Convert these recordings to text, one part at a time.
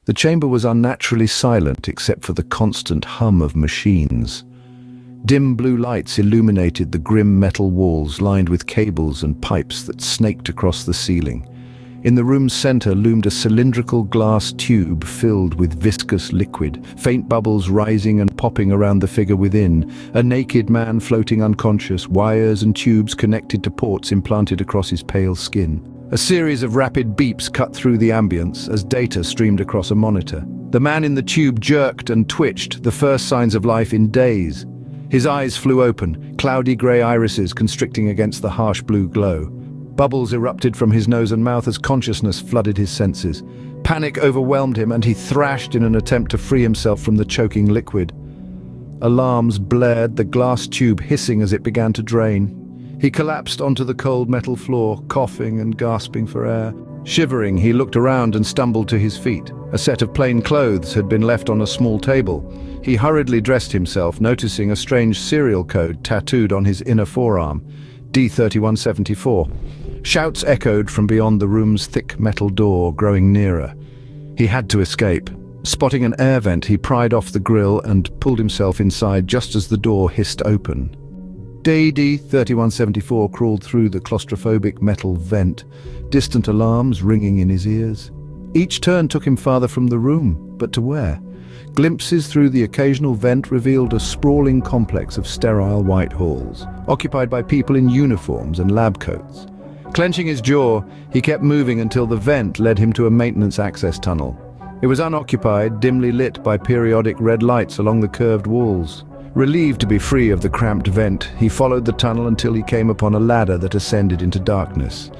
The chamber was unnaturally silent except for the constant hum of machines. Dim blue lights illuminated the grim metal walls lined with cables and pipes that snaked across the ceiling. In the room's center loomed a cylindrical glass tube filled with viscous liquid, faint bubbles rising and popping around the figure within, a naked man floating unconscious, wires and tubes connected to ports implanted across his pale skin. A series of rapid beeps cut through the ambience as data streamed across a monitor. The man in the tube jerked and twitched, the first signs of life in days. His eyes flew open, cloudy grey irises constricting against the harsh blue glow. Bubbles erupted from his nose and mouth as consciousness flooded his senses. Panic overwhelmed him and he thrashed in an attempt to free himself from the choking liquid. Alarms blared, the glass tube hissing as it began to drain. He collapsed onto the cold metal floor, coughing and gasping for air. Shivering, he looked around and stumbled to his feet. A set of plain clothes had been left on a small table. He hurriedly dressed himself, noticing a strange serial code tattooed on his inner forearm, D3174. Shouts echoed from beyond the room's thick metal door, growing nearer. He had to escape. Spotting an air vent, he pried off the grill and pulled himself inside just as the door hissed open. D3174 crawled through the claustrophobic metal vent, distant alarms ringing in his ears. Each turn took him farther from the room, but to where? Glimpses through the occasional vent revealed a sprawling complex of sterile white halls, occupied by people in uniforms and lab coats. Clenching his jaw, he kept moving until the vent led him to a maintenance access tunnel. It was unoccupied, dimly lit by periodic red lights along the curved walls. Relieved to be free of the cramped vent, he followed the tunnel until he came upon a ladder that ascended into darkness.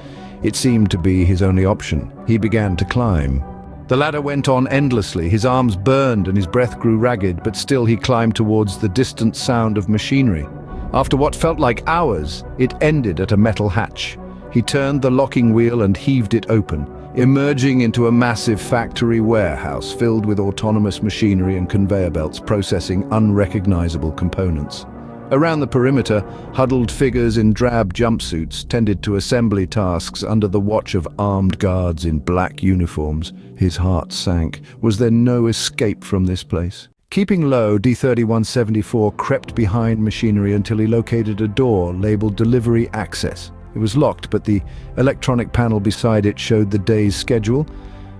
It seemed to be his only option. He began to climb. The ladder went on endlessly, his arms burned and his breath grew ragged, but still he climbed towards the distant sound of machinery. After what felt like hours, it ended at a metal hatch. He turned the locking wheel and heaved it open, emerging into a massive factory warehouse filled with autonomous machinery and conveyor belts processing unrecognizable components. Around the perimeter, huddled figures in drab jumpsuits tended to assembly tasks under the watch of armed guards in black uniforms. His heart sank. Was there no escape from this place? Keeping low, D3174 crept behind machinery until he located a door labeled Delivery Access. It was locked, but the electronic panel beside it showed the day's schedule.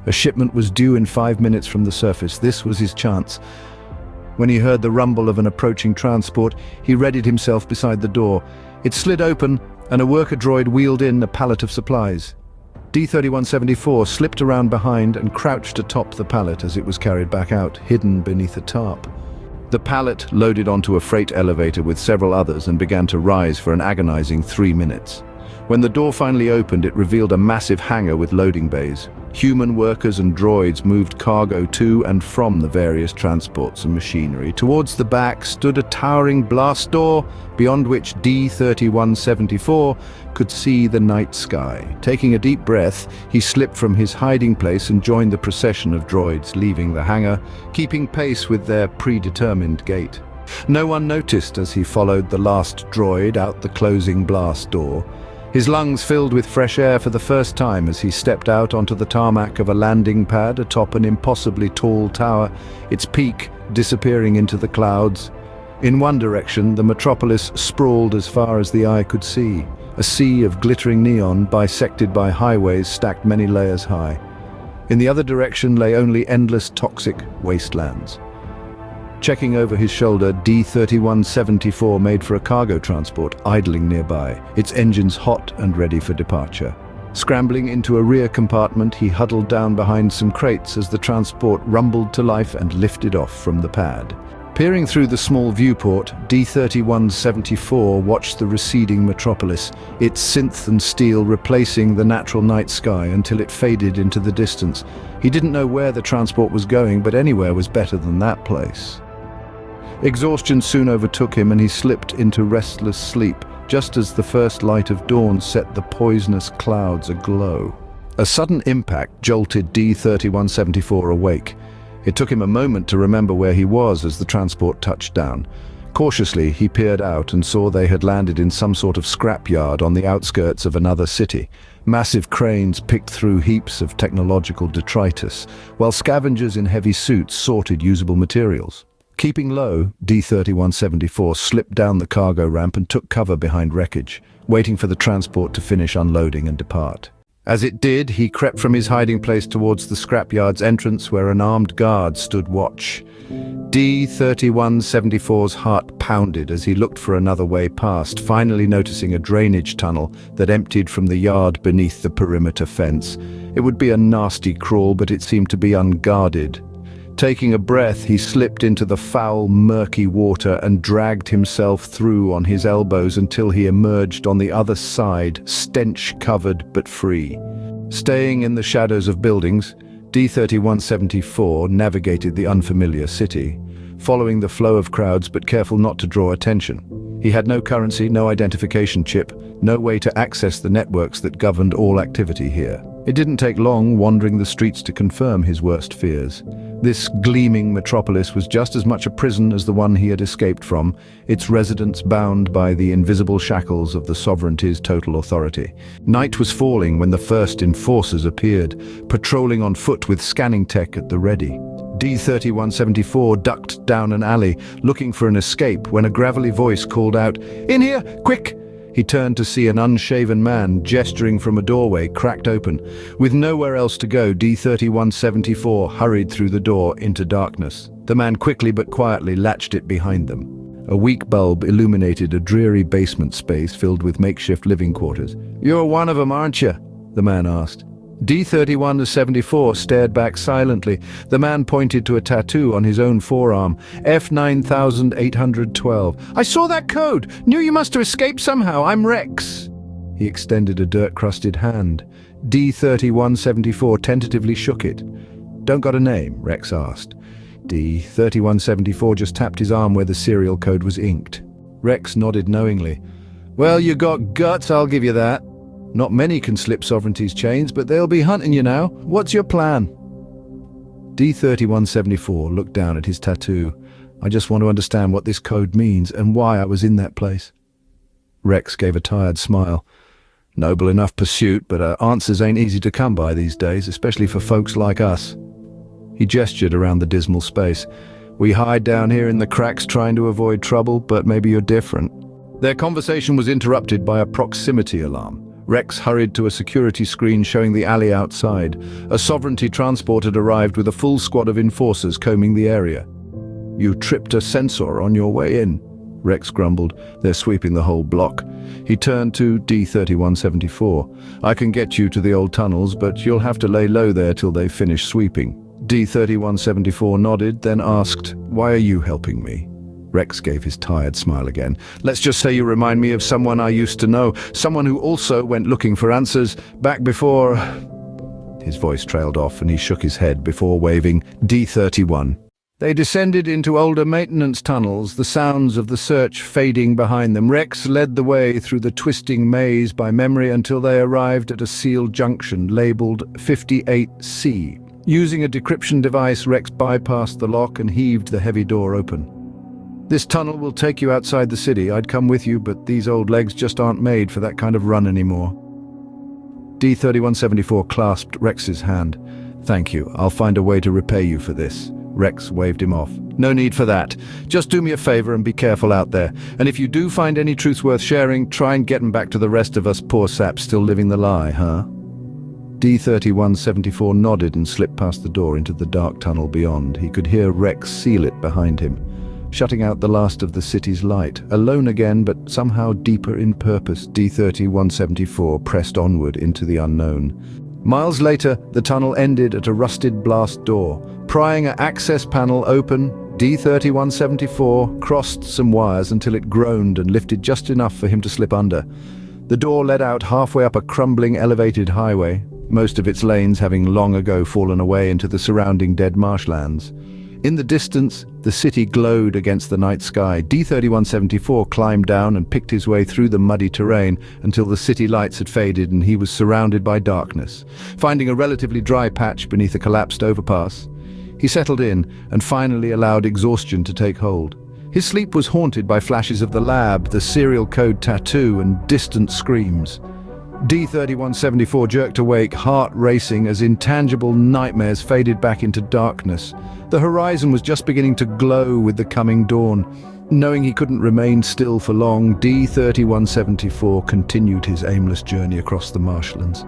A shipment was due in 5 minutes from the surface. This was his chance. When he heard the rumble of an approaching transport, he readied himself beside the door. It slid open, and a worker droid wheeled in a pallet of supplies. D3174 slipped around behind and crouched atop the pallet as it was carried back out, hidden beneath a tarp. The pallet loaded onto a freight elevator with several others and began to rise for an agonizing 3 minutes. When the door finally opened, it revealed a massive hangar with loading bays. Human workers and droids moved cargo to and from the various transports and machinery. Towards the back stood a towering blast door, beyond which D3174 could see the night sky. Taking a deep breath, he slipped from his hiding place and joined the procession of droids leaving the hangar, keeping pace with their predetermined gait. No one noticed as he followed the last droid out the closing blast door. His lungs filled with fresh air for the first time as he stepped out onto the tarmac of a landing pad atop an impossibly tall tower, its peak disappearing into the clouds. In one direction, the metropolis sprawled as far as the eye could see, a sea of glittering neon bisected by highways stacked many layers high. In the other direction lay only endless toxic wastelands. Checking over his shoulder, D3174 made for a cargo transport idling nearby, its engines hot and ready for departure. Scrambling into a rear compartment, he huddled down behind some crates as the transport rumbled to life and lifted off from the pad. Peering through the small viewport, D3174 watched the receding metropolis, its synth and steel replacing the natural night sky until it faded into the distance. He didn't know where the transport was going, but anywhere was better than that place. Exhaustion soon overtook him and he slipped into restless sleep, just as the first light of dawn set the poisonous clouds aglow. A sudden impact jolted D3174 awake. It took him a moment to remember where he was as the transport touched down. Cautiously, he peered out and saw they had landed in some sort of scrapyard on the outskirts of another city. Massive cranes picked through heaps of technological detritus, while scavengers in heavy suits sorted usable materials. Keeping low, D3174 slipped down the cargo ramp and took cover behind wreckage, waiting for the transport to finish unloading and depart. As it did, he crept from his hiding place towards the scrapyard's entrance where an armed guard stood watch. D3174's heart pounded as he looked for another way past, finally noticing a drainage tunnel that emptied from the yard beneath the perimeter fence. It would be a nasty crawl, but it seemed to be unguarded. Taking a breath, he slipped into the foul, murky water and dragged himself through on his elbows until he emerged on the other side, stench-covered but free. Staying in the shadows of buildings, D3174 navigated the unfamiliar city, following the flow of crowds but careful not to draw attention. He had no currency, no identification chip, no way to access the networks that governed all activity here. It didn't take long wandering the streets to confirm his worst fears. This gleaming metropolis was just as much a prison as the one he had escaped from, its residents bound by the invisible shackles of the sovereignty's total authority. Night was falling when the first enforcers appeared, patrolling on foot with scanning tech at the ready. D3174 ducked down an alley, looking for an escape, when a gravelly voice called out, "In here, quick!" He turned to see an unshaven man gesturing from a doorway cracked open. With nowhere else to go, D3174 hurried through the door into darkness. The man quickly but quietly latched it behind them. A weak bulb illuminated a dreary basement space filled with makeshift living quarters. "You're one of them, aren't you?" the man asked. D3174 stared back silently. The man pointed to a tattoo on his own forearm. F9812. "I saw that code! Knew you must have escaped somehow. I'm Rex." He extended a dirt-crusted hand. D3174 tentatively shook it. "Don't got a name?" Rex asked. D3174 just tapped his arm where the serial code was inked. Rex nodded knowingly. "Well, you got guts, I'll give you that. Not many can slip sovereignty's chains, but they'll be hunting you now. What's your plan?" D3174 looked down at his tattoo. "I just want to understand what this code means and why I was in that place." Rex gave a tired smile. "Noble enough pursuit, but answers ain't easy to come by these days, especially for folks like us." He gestured around the dismal space. "We hide down here in the cracks trying to avoid trouble, but maybe you're different." Their conversation was interrupted by a proximity alarm. Rex hurried to a security screen showing the alley outside. A sovereignty transport had arrived with a full squad of enforcers combing the area. "You tripped a sensor on your way in," Rex grumbled. "They're sweeping the whole block." He turned to D3174. "I can get you to the old tunnels, but you'll have to lay low there till they finish sweeping." D3174 nodded, then asked, "Why are you helping me?" Rex gave his tired smile again. "Let's just say you remind me of someone I used to know, someone who also went looking for answers back before—" His voice trailed off and he shook his head before waving. D31. They descended into older maintenance tunnels, the sounds of the search fading behind them. Rex led the way through the twisting maze by memory until they arrived at a sealed junction labeled 58C. Using a decryption device, Rex bypassed the lock and heaved the heavy door open. "This tunnel will take you outside the city. I'd come with you, but these old legs just aren't made for that kind of run anymore." D3174 clasped Rex's hand. "Thank you. I'll find a way to repay you for this." Rex waved him off. "No need for that. Just do me a favor and be careful out there. And if you do find any truths worth sharing, try and get them back to the rest of us poor saps still living the lie, huh?" D3174 nodded and slipped past the door into the dark tunnel beyond. He could hear Rex seal it behind him, shutting out the last of the city's light. Alone again, but somehow deeper in purpose, D3174 pressed onward into the unknown. Miles later, the tunnel ended at a rusted blast door. Prying an access panel open, D3174 crossed some wires until it groaned and lifted just enough for him to slip under. The door led out halfway up a crumbling elevated highway, most of its lanes having long ago fallen away into the surrounding dead marshlands. In the distance, the city glowed against the night sky. D3174 climbed down and picked his way through the muddy terrain until the city lights had faded and he was surrounded by darkness. Finding a relatively dry patch beneath a collapsed overpass, he settled in and finally allowed exhaustion to take hold. His sleep was haunted by flashes of the lab, the serial code tattoo, and distant screams. D3174 jerked awake, heart racing as intangible nightmares faded back into darkness. The horizon was just beginning to glow with the coming dawn. Knowing he couldn't remain still for long, D3174 continued his aimless journey across the marshlands.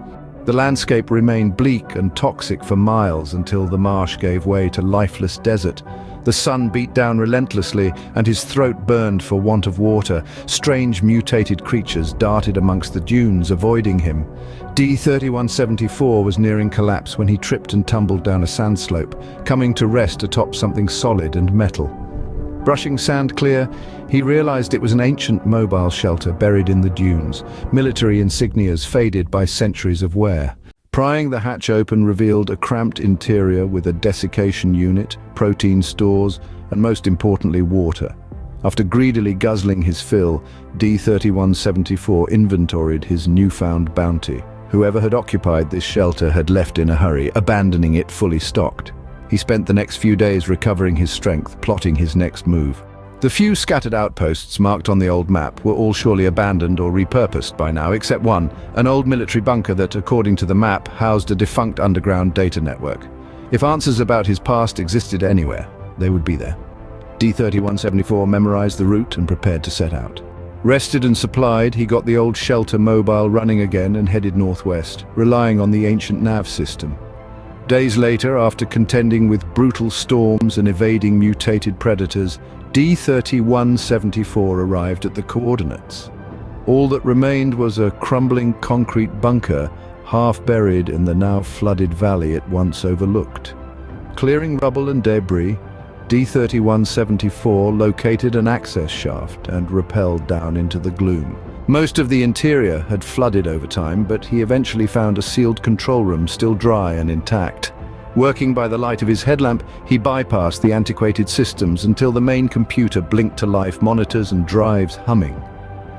The landscape remained bleak and toxic for miles until the marsh gave way to lifeless desert. The sun beat down relentlessly, and his throat burned for want of water. Strange mutated creatures darted amongst the dunes, avoiding him. D3174 was nearing collapse when he tripped and tumbled down a sand slope, coming to rest atop something solid and metal. Brushing sand clear, he realized it was an ancient mobile shelter buried in the dunes, military insignias faded by centuries of wear. Prying the hatch open revealed a cramped interior with a desiccation unit, protein stores, and most importantly, water. After greedily guzzling his fill, D3174 inventoried his newfound bounty. Whoever had occupied this shelter had left in a hurry, abandoning it fully stocked. He spent the next few days recovering his strength, plotting his next move. The few scattered outposts marked on the old map were all surely abandoned or repurposed by now, except one, an old military bunker that, according to the map, housed a defunct underground data network. If answers about his past existed anywhere, they would be there. D3174 memorized the route and prepared to set out. Rested and supplied, he got the old shelter mobile running again and headed northwest, relying on the ancient nav system. Days later, after contending with brutal storms and evading mutated predators, D3174 arrived at the coordinates. All that remained was a crumbling concrete bunker, half buried in the now flooded valley it once overlooked. Clearing rubble and debris, D3174 located an access shaft and rappelled down into the gloom. Most of the interior had flooded over time, but he eventually found a sealed control room still dry and intact. Working by the light of his headlamp, he bypassed the antiquated systems until the main computer blinked to life, monitors and drives humming.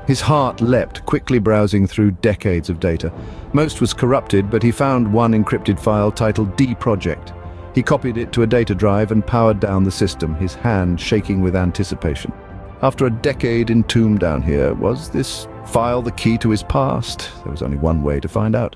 His heart leapt, quickly browsing through decades of data. Most was corrupted, but he found one encrypted file titled D Project. He copied it to a data drive and powered down the system, his hand shaking with anticipation. After a decade entombed down here, was this file the key to his past? There was only one way to find out.